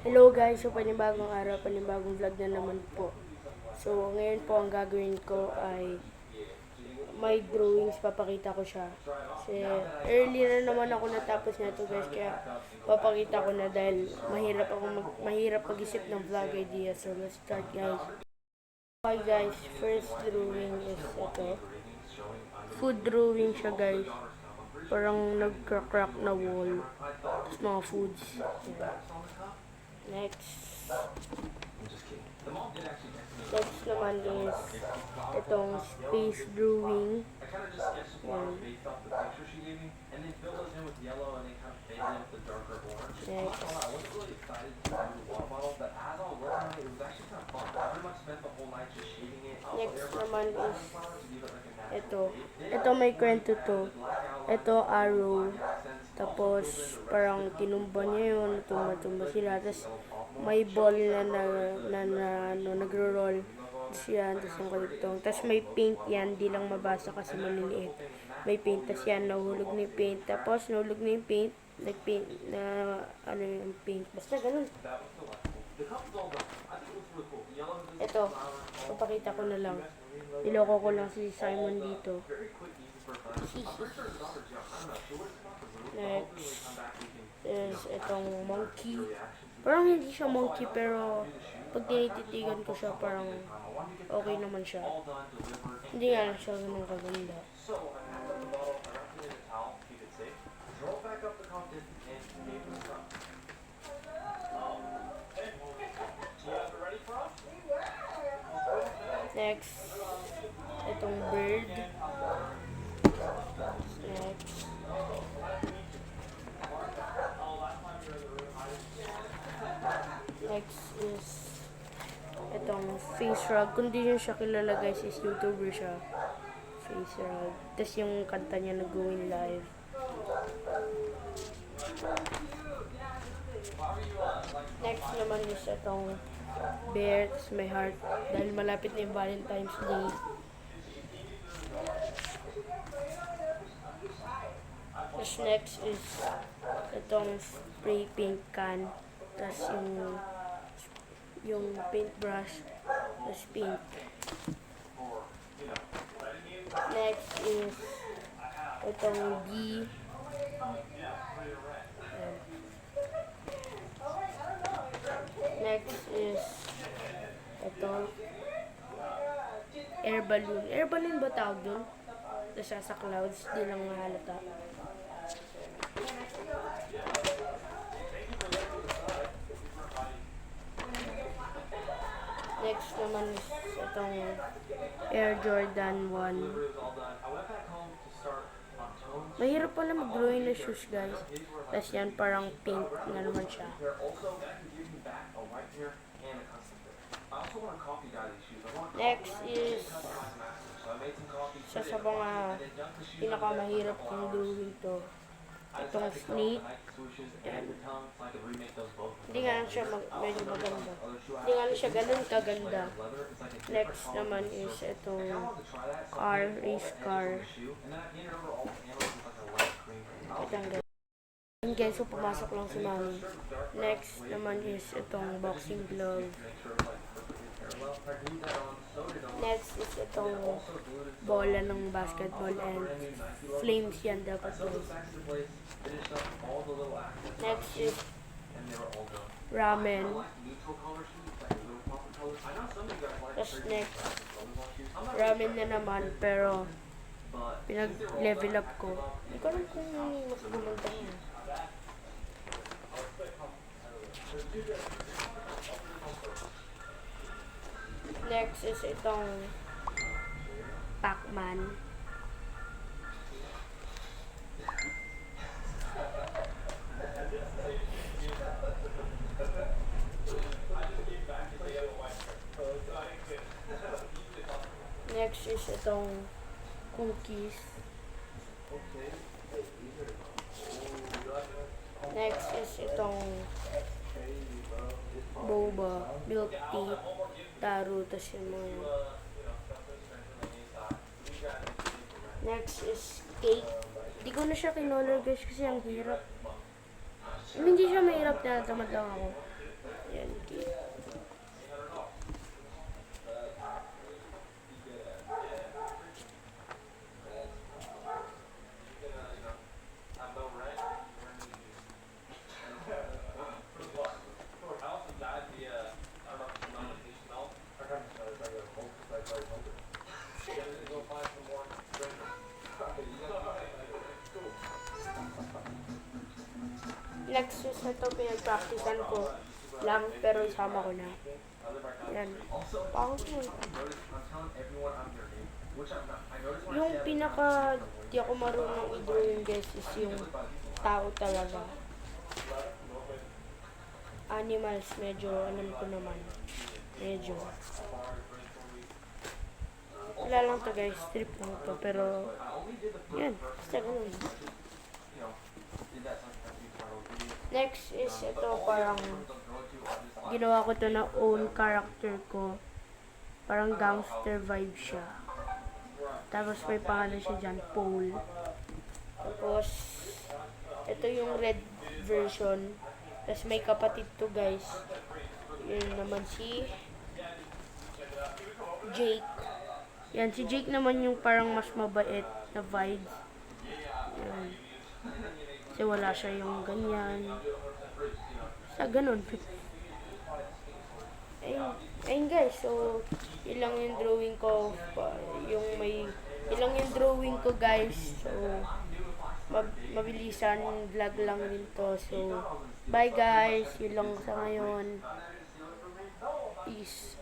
Hello guys, so panibagong araw, panibagong vlog na naman po. So ngayon po ang gagawin ko ay may drawings, papakita ko siya. Kasi early na naman ako natapos na to guys, kaya papakita ko na dahil mahirap mag-isip ng vlog idea. So let's start guys. Okay guys, first drawing is ito. Food drawing siya guys. Parang nagka-crack na wall. Tapos mga foods. Yeah. Next. Next naman is itong space drawing. Yan. Next. Next naman is ito. Ito may kwento to. Ito arrow. Tapos parang tinumba niya yun, tumba sila. Tapos may ball na nagro-roll. Tapos yan, tapos yung kaligtong. Tapos may paint yan, di lang mabasa kasi maliliit. May paint, tapos yan, nahulog na yung paint. Tapos nahulog na yung paint, nag-paint na, ano yung paint. Basta ganun. Ito, papakita ko na lang. Niloko ko lang si Simon dito. Next is itong monkey. Parang hindi siya monkey pero pag tinititigan ko siya parang okay naman siya. Hindi nga lang siya ganun kaganda. Next, itong bird. Next. Next is itong face rug. Kung di nyo siya kilala guys, is YouTuber siya. Face rug. Tapos yung kanta niya nag-going live. Next naman is itong bear. Tapos may heart. Dahil malapit na yung Valentine's Day. Tapos next is itong spray paint can. Tapos yung paintbrush. Tapos paint. Next is itong bee. Next is ito air balloon. Air balloon ba tawag dun? Tapos siya sa clouds, di lang mahalata. Next naman is itong Air Jordan 1. Mahirap pala mag-drawing na shoes guys. Tapos yan parang pink na naman siya. Next is sa mga pinakamahirap kong drawing to. Itong snake. Yan. Hindi nga lang siya medyo maganda. Hindi nga lang siya ganun kaganda. Next naman is itong car, race car. And guys, so pumasok lang si mami. Next naman is itong boxing glove. Next is itong bola ng basketball and flames yan dapat guys. Next is ramen. Tapos next, ramen na naman pero pinag-level up ko. Hindi ko alam kung mas gumanda niya. Next is itong Pac-Man. Next is itong cookies. Next is itong boba, milk tea, taro, tas yung mga. Next is cake. Di ko na siya kinolor guys kasi ang hirap. Hindi siya mahirap, tinatamad lang ako. ito pinag-practicean ko lang, pero isama ko na. Yan. Pangit mo. Yung pinaka di ako marunong i-drawing guys is yung tao talaga. Animals, medyo alam ko naman. Medyo. Wala lang to guys, strip lang to. Pero, yan. Basta ganun. Next is ito parang ginawa ko to na own character ko. Parang gangster vibe siya. Tapos may pangalan siya dyan, Paul. Tapos, ito yung red version. Tapos may kapatid to guys. Yun naman si Jake. Yan, si Jake naman yung parang mas mabait na vibes. Yan. Kasi wala siya yung ganyan. Sa ganun. Ayun guys, so ilang yung drawing ko, ilang yung drawing ko guys. So mabilisan vlog lang din to. So bye guys, yun lang sa ngayon. Peace.